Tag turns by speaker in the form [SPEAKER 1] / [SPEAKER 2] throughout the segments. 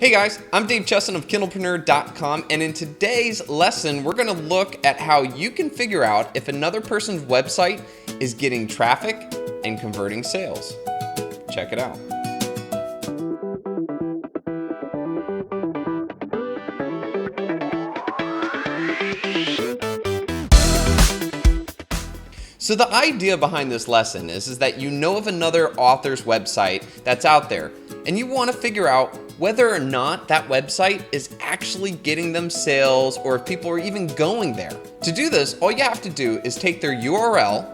[SPEAKER 1] Hey guys, I'm Dave Chesson of Kindlepreneur.com, and in today's lesson, we're going to look at how you can figure out if another person's website is getting traffic and converting sales. Check it out. So the idea behind this lesson is that you know of another author's website that's out there, and you want to figure out whether or not that website is actually getting them sales or if people are even going there. To do this, all you have to do is take their URL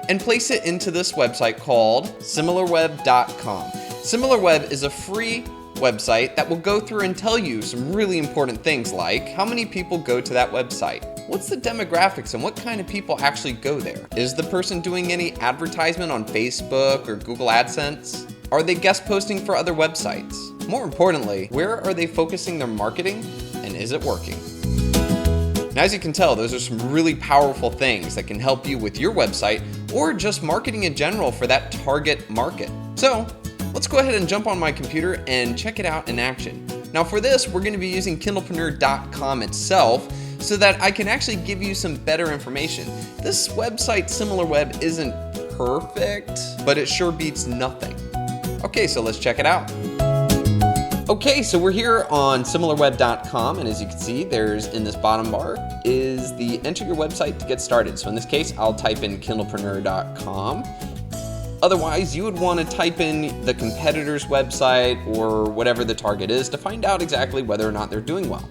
[SPEAKER 1] and place it into this website called SimilarWeb.com. SimilarWeb is a free website that will go through and tell you some really important things like how many people go to that website, what's the demographics and what kind of people actually go there, is the person doing any advertisement on Facebook or Google AdSense, are they guest posting for other websites, more importantly, where are they focusing their marketing and is it working? Now, as you can tell, those are some really powerful things that can help you with your website or just marketing in general for that target market. So let's go ahead and jump on my computer and check it out in action. Now for this, we're going to be using Kindlepreneur.com itself so that I can actually give you some better information. This website, SimilarWeb, isn't perfect, but it sure beats nothing. Okay, so let's check it out. Okay, so we're here on SimilarWeb.com, and as you can see, there's in this bottom bar is the enter your website to get started. So in this case, I'll type in Kindlepreneur.com. Otherwise, you would want to type in the competitor's website or whatever the target is to find out exactly whether or not they're doing well.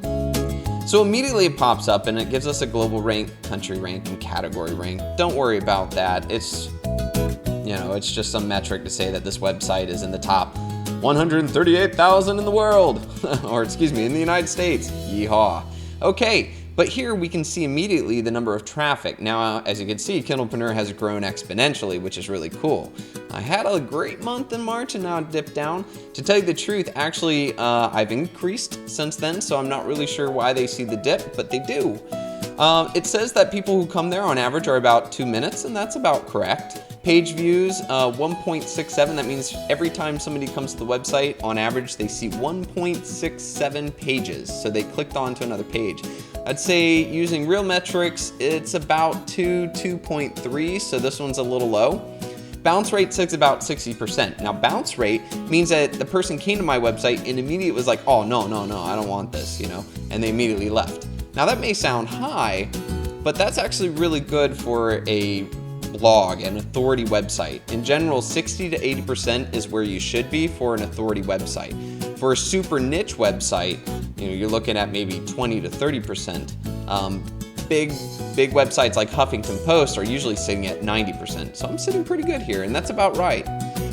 [SPEAKER 1] So immediately it pops up and it gives us a global rank, country rank, and category rank. Don't worry about that. It's just some metric to say that this website is in the top 138,000 in the world, or in the United States. Yeehaw. Okay, but here we can see immediately the number of traffic. Now, as you can see, Kindlepreneur has grown exponentially, which is really cool. I had a great month in March and now it dipped down. To tell you the truth, actually, I've increased since then, so I'm not really sure why they see the dip, but they do. It says that people who come there on average are about 2 minutes, and that's about correct. Page views, 1.67. That means every time somebody comes to the website, on average, they see 1.67 pages. So they clicked on to another page. I'd say using real metrics, it's about 2.3. So this one's a little low. Bounce rate says about 60%. Now, bounce rate means that the person came to my website and immediately was like, oh, no, I don't want this, and they immediately left. Now, that may sound high, but that's actually really good for a blog, an authority website. In general, 60 to 80% is where you should be for an authority website. For a super niche website, you're looking at maybe 20 to 30%. Big websites like Huffington Post are usually sitting at 90%. So I'm sitting pretty good here, and that's about right.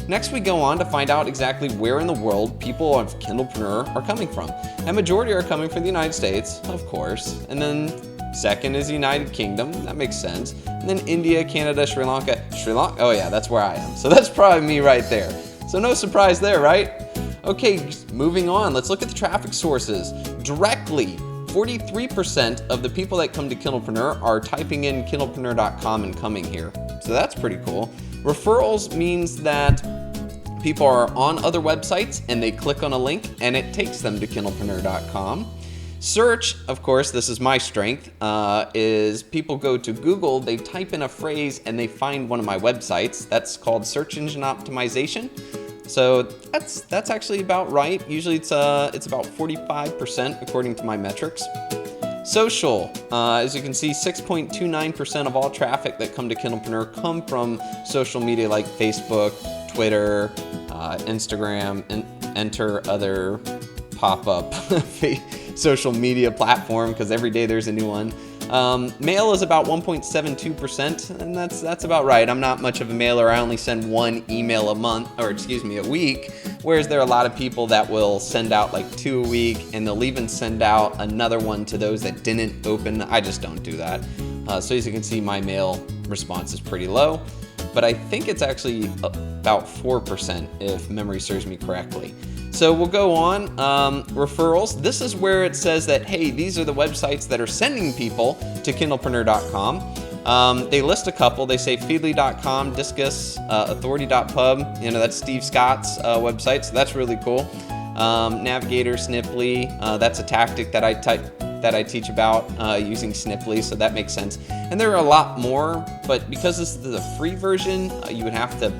[SPEAKER 1] Next, we go on to find out exactly where in the world people of Kindlepreneur are coming from. And majority are coming from the United States, of course. And then second is the United Kingdom. That makes sense. And then India, Canada, Sri Lanka. Oh yeah, that's where I am. So that's probably me right there. So no surprise there, right? Okay, moving on. Let's look at the traffic sources. Directly, 43% of the people that come to Kindlepreneur are typing in Kindlepreneur.com and coming here. So that's pretty cool. Referrals means that people are on other websites and they click on a link and it takes them to Kindlepreneur.com. Search, of course, this is my strength, is people go to Google, they type in a phrase and they find one of my websites. That's called search engine optimization. So that's actually about right. Usually it's about 45% according to my metrics. Social, as you can see, 6.29% of all traffic that come to Kindlepreneur come from social media like Facebook, Twitter, Instagram, and enter other pop-up social media platform because every day there's a new one. Mail is about 1.72%, and that's about right. I'm not much of a mailer. I only send one email a week, whereas there are a lot of people that will send out like 2 a week, and they'll even send out another one to those that didn't open. I just don't do that. So as you can see, my mail response is pretty low, but I think it's actually about 4% if memory serves me correctly. So we'll go on. Referrals. This is where it says that, hey, these are the websites that are sending people to Kindlepreneur.com. They list a couple. They say Feedly.com, Discus, Authority.pub. That's Steve Scott's website, so that's really cool. Navigator, Sniply, that's a tactic that I teach about using Sniply, so that makes sense. And there are a lot more, but because this is the free version, you would have to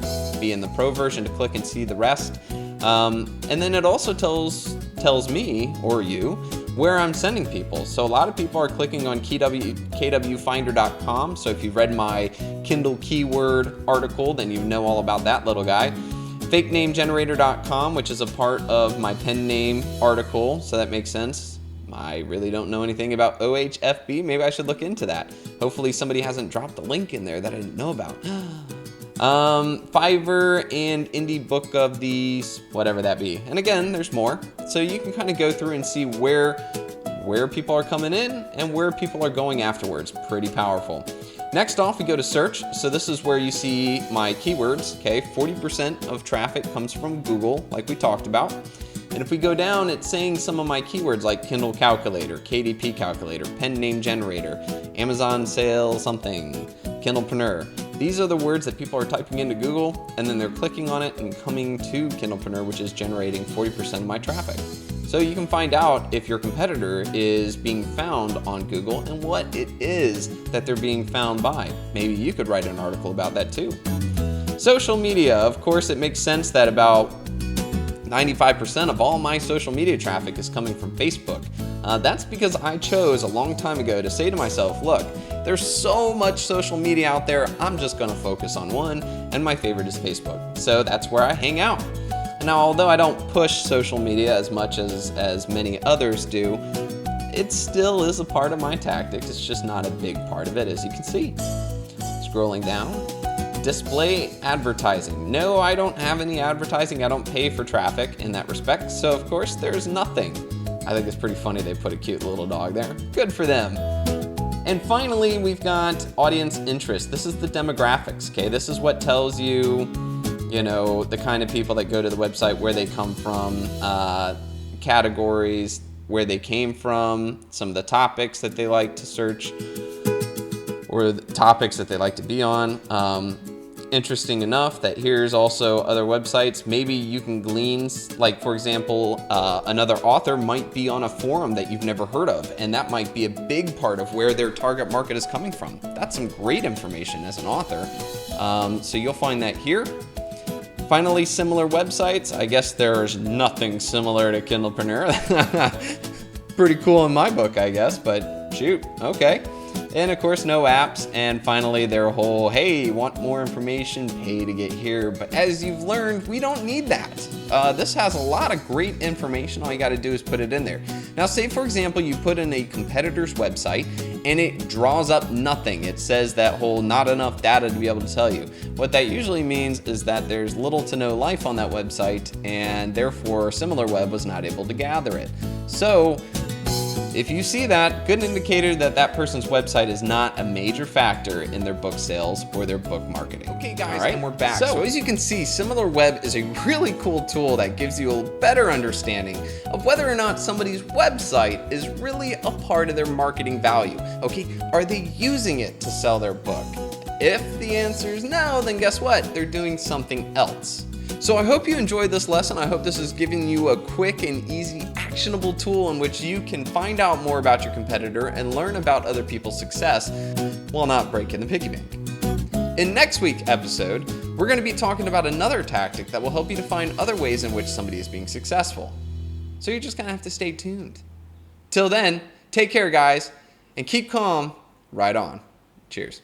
[SPEAKER 1] be in the pro version to click and see the rest. And then it also tells me, or you, where I'm sending people. So a lot of people are clicking on kwfinder.com. So if you've read my Kindle keyword article, then you know all about that little guy. FakeNameGenerator.com, which is a part of my pen name article, so that makes sense. I really don't know anything about OHFB. Maybe I should look into that. Hopefully somebody hasn't dropped a link in there that I didn't know about. Fiverr and Indie Book of these, whatever that be. And again, there's more. So you can kind of go through and see where people are coming in and where people are going afterwards. Pretty powerful. Next off, we go to search. So this is where you see my keywords. Okay, 40% of traffic comes from Google, like we talked about. And if we go down, it's saying some of my keywords like Kindle Calculator, KDP Calculator, Pen Name Generator, Amazon Sale something, Kindlepreneur. These are the words that people are typing into Google, and then they're clicking on it and coming to Kindlepreneur, which is generating 40% of my traffic. So you can find out if your competitor is being found on Google and what it is that they're being found by. Maybe you could write an article about that too. Social media, of course, it makes sense that about 95% of all my social media traffic is coming from Facebook. That's because I chose a long time ago to say to myself, look, there's so much social media out there, I'm just gonna focus on one, and my favorite is Facebook. So that's where I hang out. Now, although I don't push social media as much as many others do, it still is a part of my tactics. It's just not a big part of it, as you can see. Scrolling down, display advertising. No, I don't have any advertising. I don't pay for traffic in that respect. So of course, there's nothing. I think it's pretty funny they put a cute little dog there. Good for them. And finally, we've got audience interest. This is the demographics, okay? This is what tells you, the kind of people that go to the website, where they come from, categories, where they came from, some of the topics that they like to search, or the topics that they like to be on. Interesting enough that here's also other websites. Maybe you can glean, like for example, another author might be on a forum that you've never heard of, and that might be a big part of where their target market is coming from. That's some great information as an author. So you'll find that here. Finally, similar websites. I guess there's nothing similar to Kindlepreneur. Pretty cool in my book, I guess, but shoot, okay. And of course, no apps. And finally, their whole, hey, want more information, pay to get here. But as you've learned, we don't need that. This has a lot of great information. All you got to do is put it in there. Now, say, for example, you put in a competitor's website and it draws up nothing. It says that whole not enough data to be able to tell you. What that usually means is that there's little to no life on that website, and therefore SimilarWeb was not able to gather it. So if you see that, good indicator that that person's website is not a major factor in their book sales or their book marketing. Okay guys, and we're back. So as you can see, SimilarWeb is a really cool tool that gives you a better understanding of whether or not somebody's website is really a part of their marketing value. Okay, are they using it to sell their book? If the answer is no, then guess what? They're doing something else. So I hope you enjoyed this lesson. I hope this is giving you a quick and easy actionable tool in which you can find out more about your competitor and learn about other people's success while not breaking the piggy bank. In next week's episode, we're going to be talking about another tactic that will help you to find other ways in which somebody is being successful. So you're just going to have to stay tuned. Till then, take care guys, and keep calm, right on. Cheers.